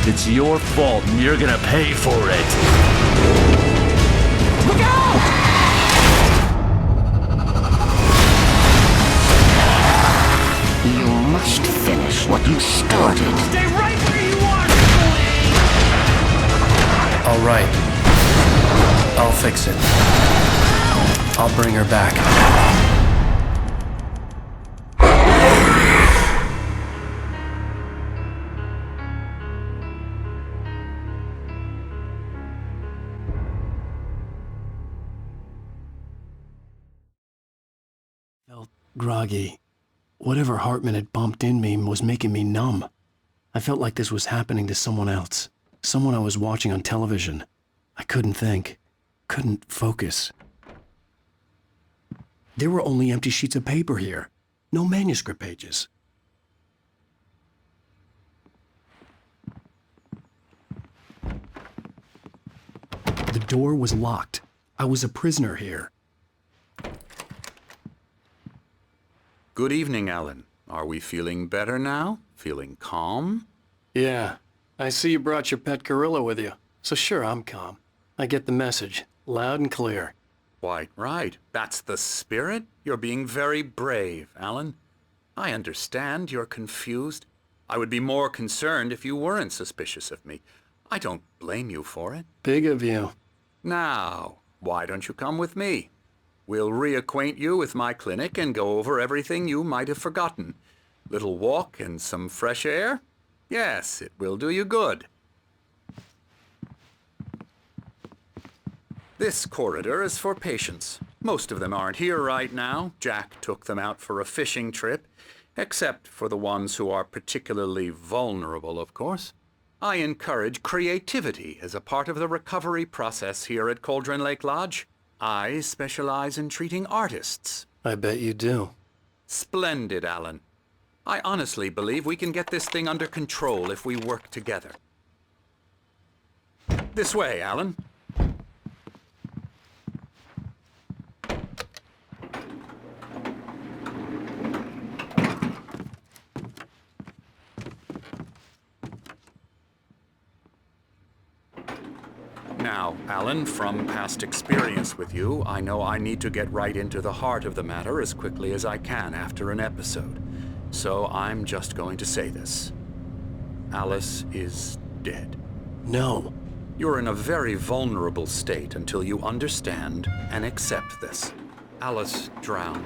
It's your fault and you're gonna pay for it. Look out! You must finish what you started. Stay right where you are, All right. I'll fix it. I'll bring her back. Felt groggy. Whatever Hartman had bumped in me was making me numb. I felt like this was happening to someone else. Someone I was watching on television. I couldn't think. Couldn't focus. There were only empty sheets of paper here. No manuscript pages. The door was locked. I was a prisoner here. Good evening, Alan. Are we feeling better now? Feeling calm? Yeah. I see you brought your pet gorilla with you. So sure, I'm calm. I get the message. Loud and clear. Quite right. That's the spirit. You're being very brave, Alan. I understand you're confused. I would be more concerned if you weren't suspicious of me. I don't blame you for it. Big of you. Now, why don't you come with me? We'll reacquaint you with my clinic and go over everything you might have forgotten. Little walk and some fresh air? Yes, it will do you good. This corridor is for patients. Most of them aren't here right now. Jack took them out for a fishing trip, except for the ones who are particularly vulnerable, of course. I encourage creativity as a part of the recovery process here at Cauldron Lake Lodge. I specialize in treating artists. I bet you do. Splendid, Alan. I honestly believe we can get this thing under control if we work together. This way, Alan. Now, Alan, from past experience with you, I know I need to get right into the heart of the matter as quickly as I can after an episode. So I'm just going to say this. Alice is dead. No. You're in a very vulnerable state until you understand and accept this. Alice drowned,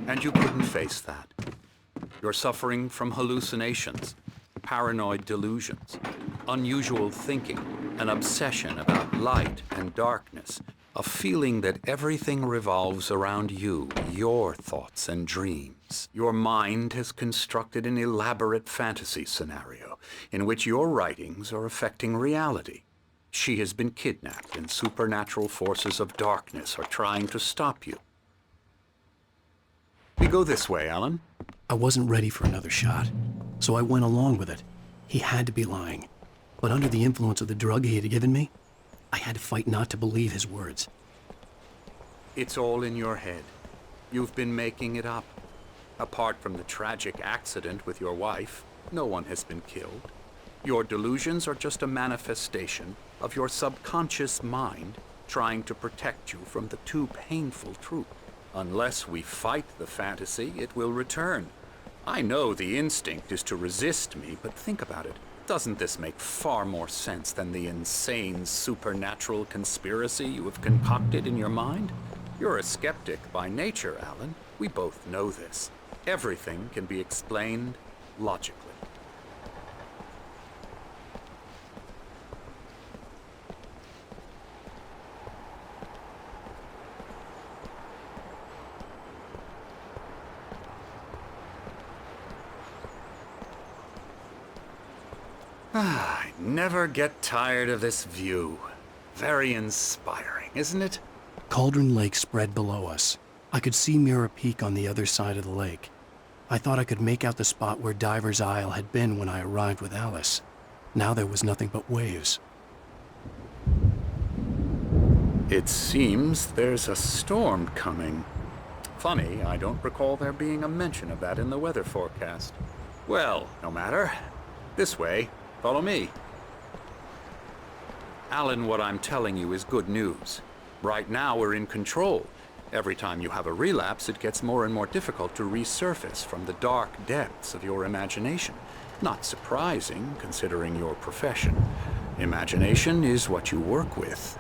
and you couldn't face that. You're suffering from hallucinations, paranoid delusions, unusual thinking, an obsession about light and darkness, a feeling that everything revolves around you, your thoughts and dreams. Your mind has constructed an elaborate fantasy scenario in which your writings are affecting reality. She has been kidnapped and supernatural forces of darkness are trying to stop you. We go this way, Alan. I wasn't ready for another shot, so I went along with it. He had to be lying. But under the influence of the drug he had given me, I had to fight not to believe his words. It's all in your head. You've been making it up. Apart from the tragic accident with your wife, no one has been killed. Your delusions are just a manifestation of your subconscious mind trying to protect you from the too painful truth. Unless we fight the fantasy, it will return. I know the instinct is to resist me, but think about it. Doesn't this make far more sense than the insane supernatural conspiracy you have concocted in your mind? You're a skeptic by nature, Alan. We both know this. Everything can be explained logically. I never get tired of this view. Very inspiring, isn't it? Cauldron Lake spread below us. I could see Mirror Peak on the other side of the lake. I thought I could make out the spot where Diver's Isle had been when I arrived with Alice. Now there was nothing but waves. It seems there's a storm coming. Funny, I don't recall there being a mention of that in the weather forecast. Well, no matter. This way. Follow me. Alan, what I'm telling you is good news. Right now, we're in control. Every time you have a relapse, it gets more and more difficult to resurface from the dark depths of your imagination. Not surprising, considering your profession. Imagination is what you work with.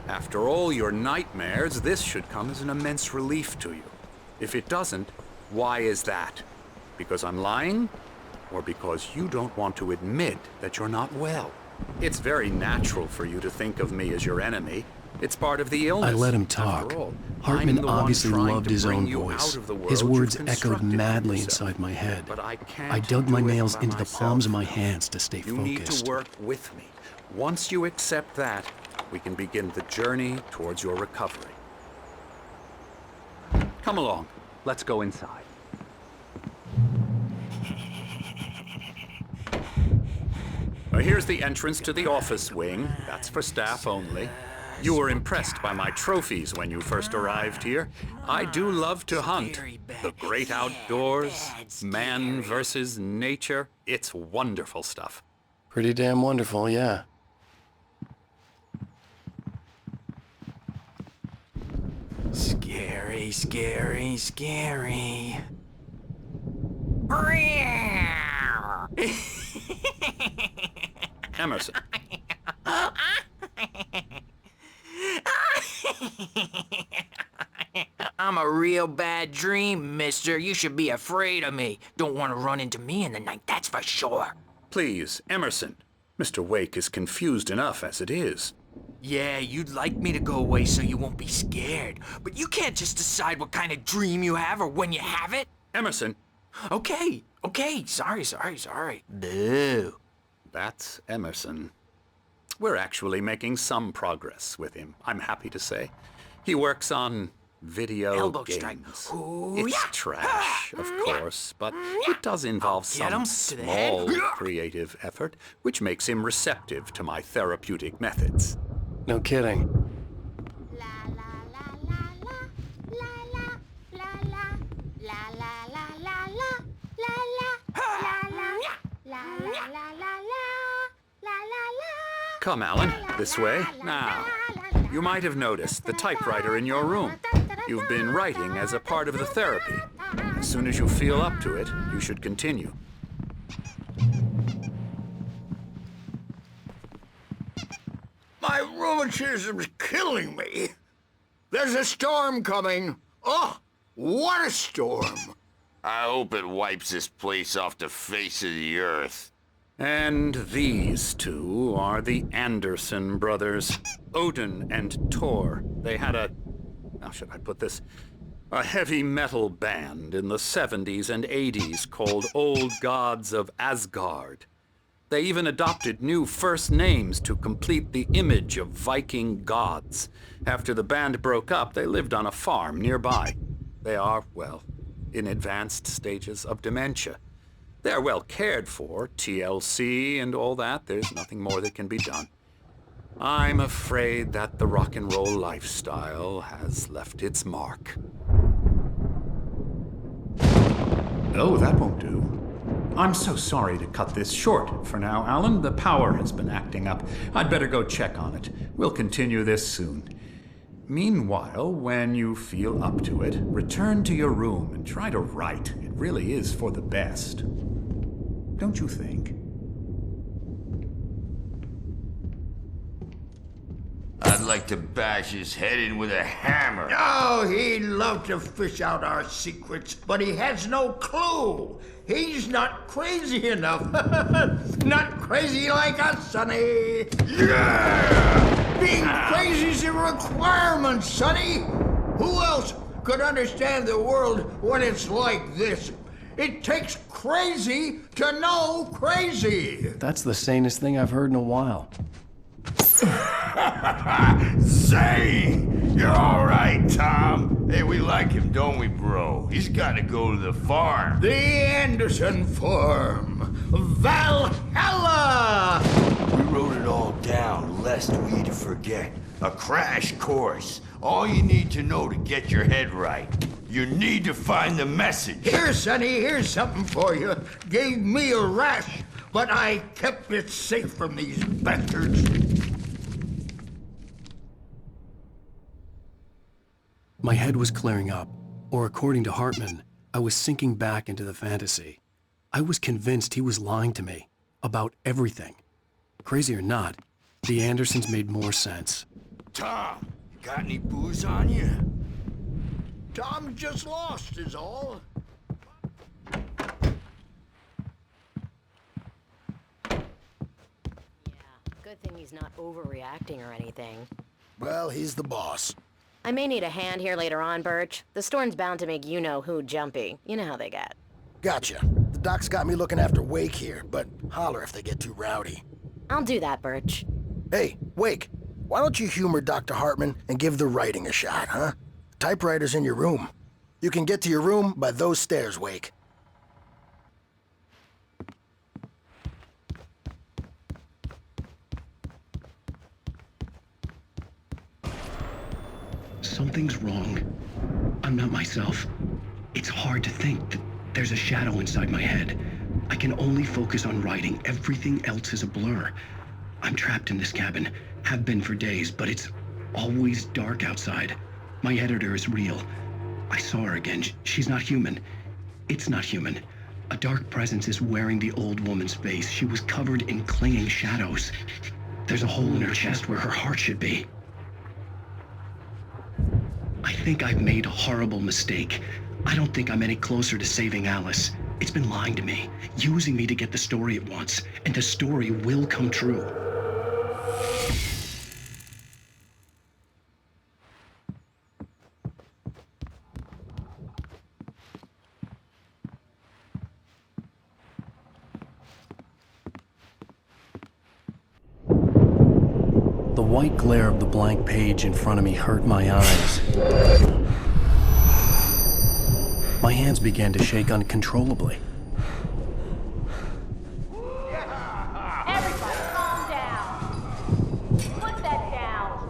After all your nightmares, this should come as an immense relief to you. If it doesn't, why is that? Because I'm lying? Or because you don't want to admit that you're not well? It's very natural for you to think of me as your enemy. It's part of the illness. I let him talk. After all, Hartman I'm the one obviously trying loved to his bring own you voice. out of the world His you've words echoed constructed for madly yourself. inside my head. But I can't I dug my do it nails by into the myself. palms of my hands to stay You need to focused. work with me. Once you accept that, we can begin the journey towards your recovery. Come along. Let's go inside. Now, here's the entrance to the office wing. That's for staff only. You were impressed by my trophies when you first arrived here. I do love to hunt. The great outdoors, man versus nature. It's wonderful stuff. Pretty damn wonderful, yeah. Scary, scary, scary. Emerson. I'm a real bad dream, mister. You should be afraid of me. Don't want to run into me in the night, that's for sure. Please, Emerson. Mr. Wake is confused enough as it is. Yeah, you'd like me to go away so you won't be scared. But you can't just decide what kind of dream you have or when you have it. Emerson. Okay. Sorry. Boo. That's Emerson. We're actually making some progress with him, I'm happy to say. He works on video Elbow games. strike. Ooh, It's yeah. trash, of course, but it does involve Get him some to the head. small creative effort, which makes him receptive to my therapeutic methods. No kidding. Come, Alan, this way. Now, you might have noticed the typewriter in your room. You've been writing as a part of the therapy. As soon as you feel up to it, you should continue. My rheumatism's killing me. There's a storm coming. Oh, what a storm. I hope it wipes this place off the face of the earth. And these two are the Anderson brothers, Odin and Thor. They had how should I put this? A heavy metal band in the 70s and 80s called Old Gods of Asgard. They even adopted new first names to complete the image of Viking gods. After the band broke up, they lived on a farm nearby. They are, well, in advanced stages of dementia. They're well cared for, TLC and all that. There's nothing more that can be done. I'm afraid that the rock and roll lifestyle has left its mark. Oh, that won't do. I'm so sorry to cut this short for now, Alan. The power has been acting up. I'd better go check on it. We'll continue this soon. Meanwhile, when you feel up to it, return to your room and try to write. It really is for the best. Don't you think? I'd like to bash his head in with a hammer. Oh, he'd love to fish out our secrets, but he has no clue. He's not crazy enough. Not crazy like us, Sonny. Yeah! Being crazy's a requirement, Sonny. Who else could understand the world when it's like this? It takes crazy to know crazy. That's the sanest thing I've heard in a while. Zane! You're all right, Tom. Hey, we like him, don't we, bro? He's got to go to the farm. The Anderson Farm. Valhalla! We wrote it all down, lest we to forget. A crash course. All you need to know to get your head right. You need to find the message. Here, Sonny, here's something for you. Gave me a rash, but I kept it safe from these bastards. My head was clearing up, or according to Hartman, I was sinking back into the fantasy. I was convinced he was lying to me about everything. Crazy or not, the Andersons made more sense. Tom, got any booze on you? Tom just lost is all. Good thing he's not overreacting or anything. Well, he's the boss. I may need a hand here later on, Birch. The storm's bound to make you-know-who jumpy. You know how they get. Gotcha. The doc's got me looking after Wake here, but holler if they get too rowdy. I'll do that, Birch. Hey, Wake, why don't you humor Dr. Hartman and give the writing a shot, huh? Typewriter's in your room. You can get to your room by those stairs, Wake. Something's wrong. I'm not myself. It's hard to think that there's a shadow inside my head. I can only focus on writing. Everything else is a blur. I'm trapped in this cabin. Have been for days, but it's always dark outside. My editor is real. I saw her again. She's not human. It's not human. A dark presence is wearing the old woman's face. She was covered in clinging shadows. There's a hole in her chest where her heart should be. I think I've made a horrible mistake. I don't think I'm any closer to saving Alice. It's been lying to me, using me to get the story it wants, and the story will come true. The white glare of the blank page in front of me hurt my eyes. My hands began to shake uncontrollably. Everybody calm down. Put that down.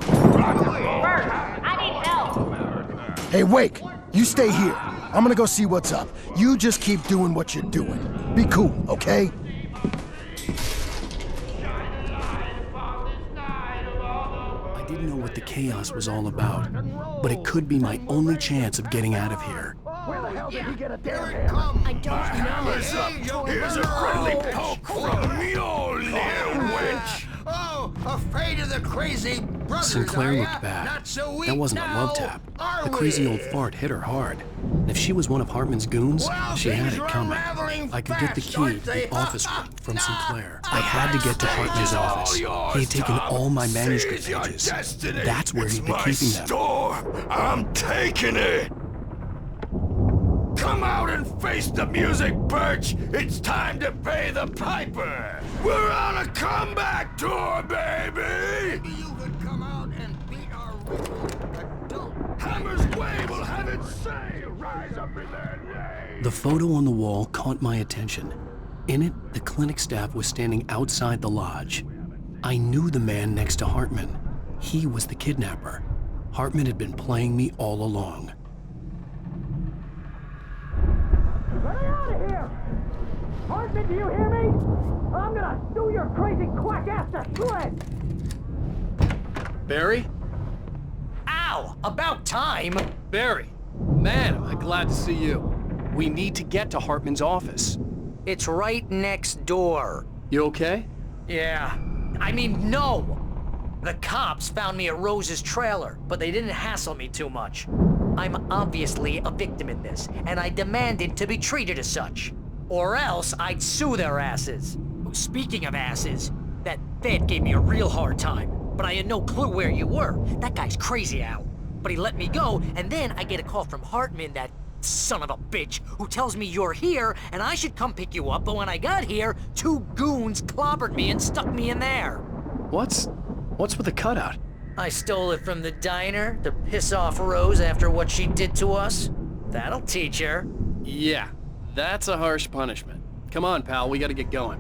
Bert, I need help. Hey, Wake, you stay here. I'm gonna go see what's up. You just keep doing what you're doing. Be cool, okay? I didn't know what the chaos was all about, but it could be my only chance of getting out of here. Where the hell did he get a damn hammer? I don't know. Here's a friendly poke from Mjolnir, wench! Oh, afraid of the crazy brothers, Sinclair are ya? looked bad. Not so weak That wasn't a now, love tap. are The crazy we? old fart hit her hard. And if she was one of Hartman's goons, Well, she had things it are coming. unraveling I could get the fast, key aren't to they? the office room from Sinclair. I had to get to Hartman's All office. yours, He had taken Tom. all my manuscript Seize your pages. destiny. That's where It's he'd been my keeping them. store. I'm taking it. Come out and face the music, Birch. It's time to pay the piper. We're on a comeback tour, baby. Maybe you could come out and beat our adult. Hammer's Way will have its say. Rise up in their name. The photo on the wall caught my attention. In it, the clinic staff was standing outside the lodge. I knew the man next to Hartman. He was the kidnapper. Hartman had been playing me all along. Get out of here! Hartman, do you hear me? I'm gonna sue your crazy quack ass to shreds! Barry? Ow! About time! Barry! Man, am I glad to see you. We need to get to Hartman's office. It's right next door. You okay? Yeah. I mean, no! The cops found me at Rose's trailer, but they didn't hassle me too much. I'm obviously a victim in this, and I demanded to be treated as such. Or else I'd sue their asses. Speaking of asses, that vet gave me a real hard time, but I had no clue where you were. That guy's crazy, Al. But he let me go, and then I get a call from Hartman, that son of a bitch, who tells me you're here, and I should come pick you up, but when I got here, 2 goons clobbered me and stuck me in there. What's with the cutout? I stole it from the diner to piss off Rose after what she did to us. That'll teach her. Yeah, that's a harsh punishment. Come on, pal, we gotta get going.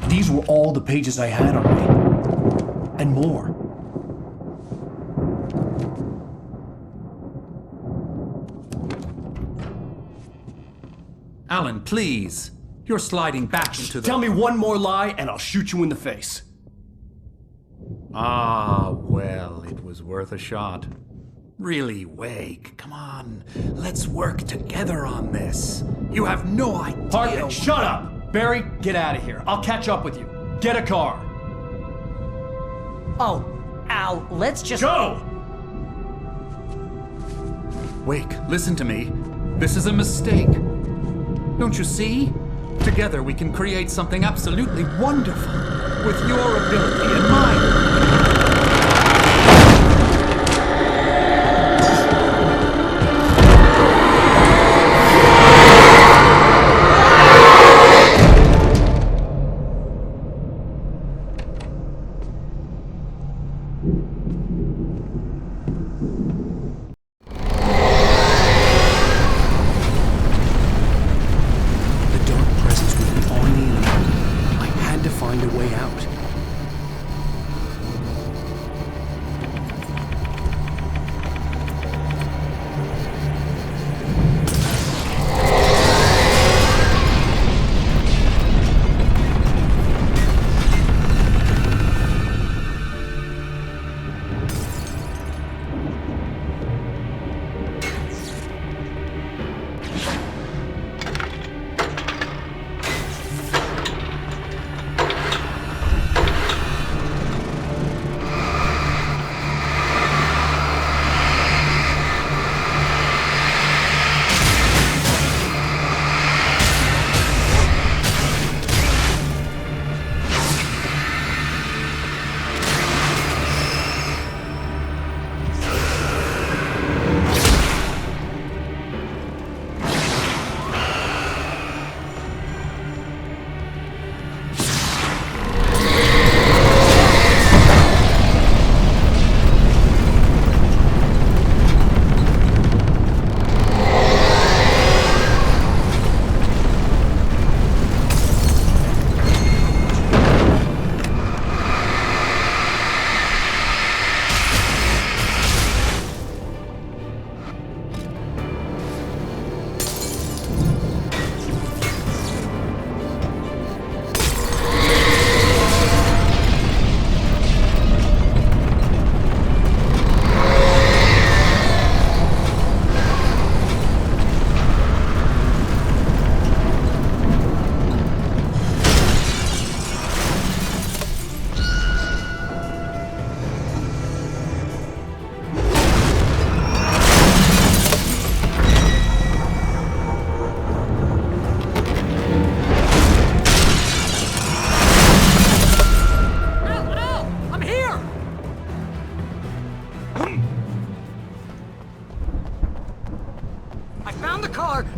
These were all the pages I had on me. And more. Alan, please. You're sliding back into the... Tell me one more lie and I'll shoot you in the face. Ah, well, it was worth a shot. Really, Wake, come on. Let's work together on this. You have no idea... Hartman, shut up! Barry, get out of here. I'll catch up with you. Get a car. Oh, Al, let's just... Go! Wake, listen to me. This is a mistake. Don't you see? Together we can create something absolutely wonderful. With your ability and mine.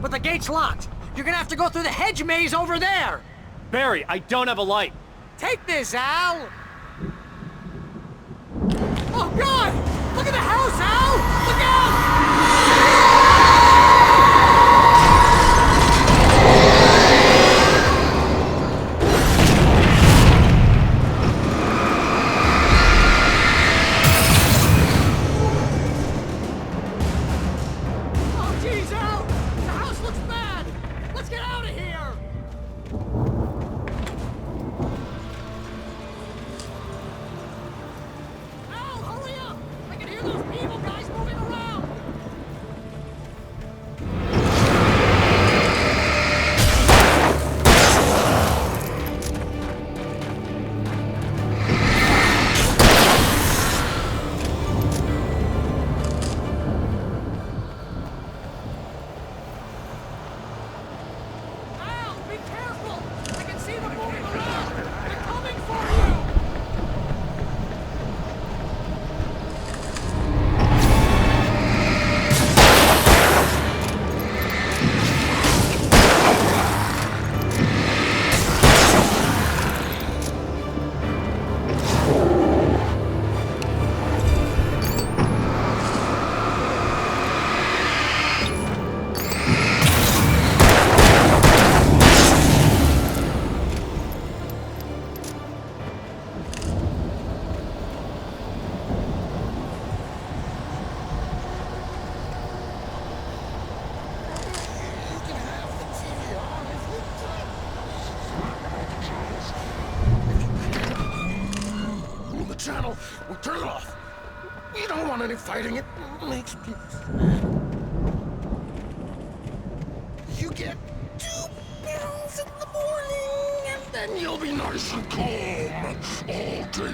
but the gate's locked. You're gonna have to go through the hedge maze over there. Barry, I don't have a light. Take this, Al. Oh, God! Look at the house, Al! Look out! Al, hurry up! I can hear those evil guys channel. We turn it off. We don't want any fighting. It makes people... You get 2 pills in the morning, and then you'll be nice and calm all day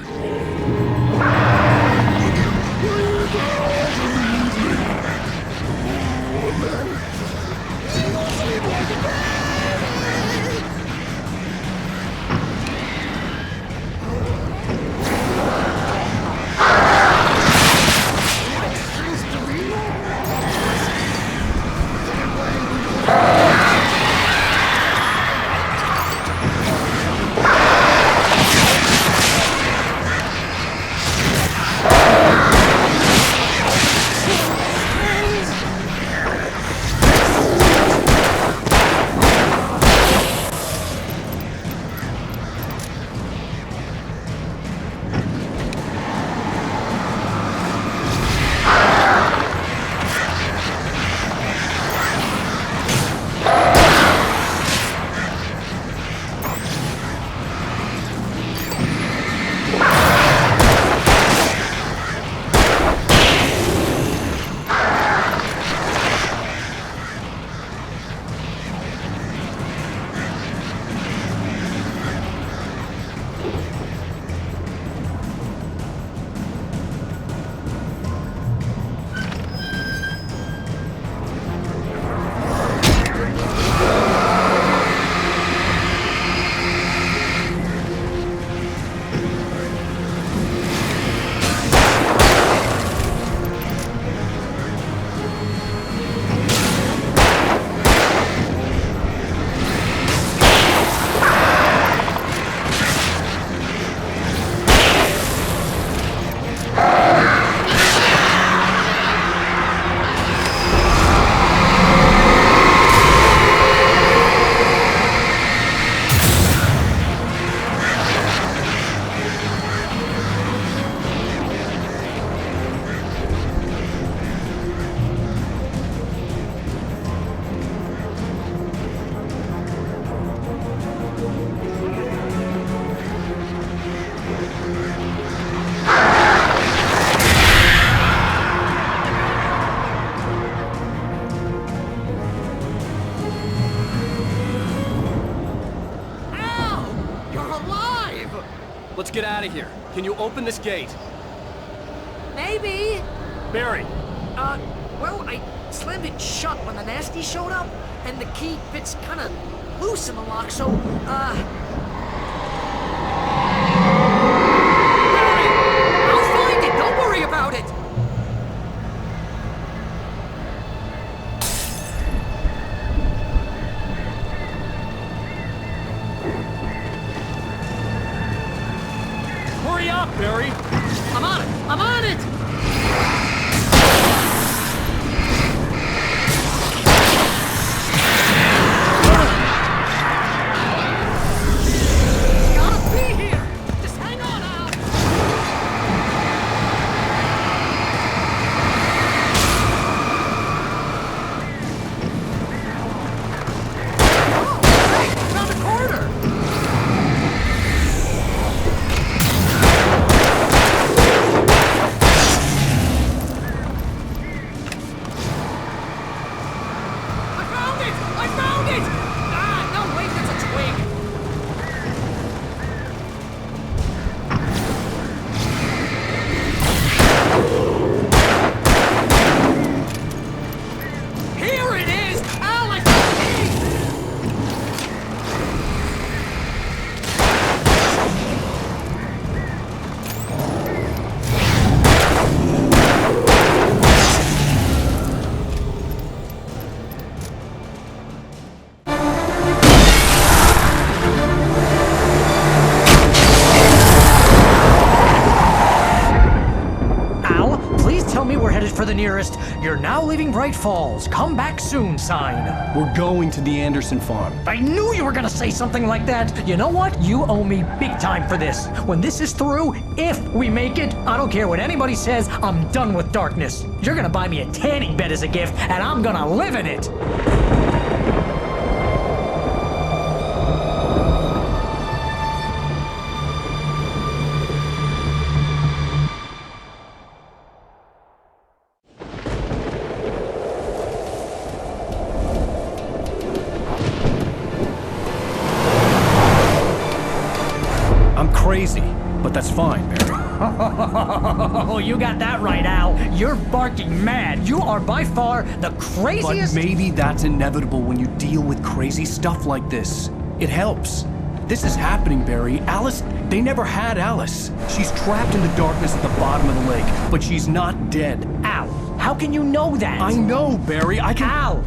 Let's get out of here. Can you open this gate? Maybe. Barry. Well, I slammed it shut when the nasty showed up, and the key fits kind of loose in the lock, so, Barry! I'll find it! Don't worry about it! Hurry up, Barry! I'm on it! I'm on it! For the nearest, "You're now leaving Bright Falls. Come back soon" sign. We're going to the Anderson farm. I knew you were gonna say something like that. You know what? You owe me big time for this. When this is through, if we make it, I don't care what anybody says, I'm done with darkness. You're gonna buy me a tanning bed as a gift, and I'm gonna live in it. I'm crazy, but that's fine, Barry. Oh, you got that right, Al. You're barking mad. You are by far the craziest... But maybe that's inevitable when you deal with crazy stuff like this. It helps. This is happening, Barry. Alice, they never had Alice. She's trapped in the darkness at the bottom of the lake, but she's not dead. Al, how can you know that? I know, Barry. I can... Al,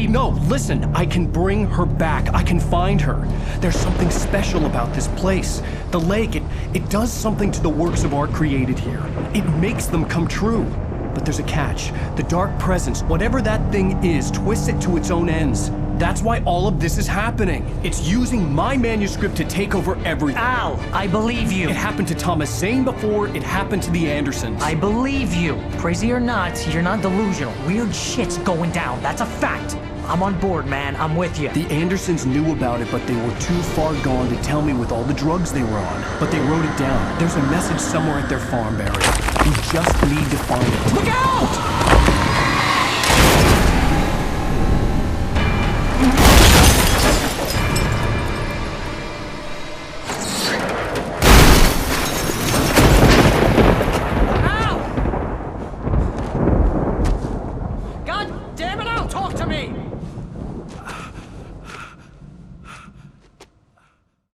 No, listen. I can bring her back. I can find her. There's something special about this place. The lake, it does something to the works of art created here. It makes them come true. But there's a catch. The dark presence, whatever that thing is, twists it to its own ends. That's why all of this is happening. It's using my manuscript to take over everything. Al, I believe you. It happened to Thomas Zane before, it happened to the Andersons. I believe you. Crazy or not, you're not delusional. Weird shit's going down. That's a fact. I'm on board, man. I'm with you. The Andersons knew about it, but they were too far gone to tell me with all the drugs they were on. But they wrote it down. There's a message somewhere at their farm, Barry. We just need to find it. Look out!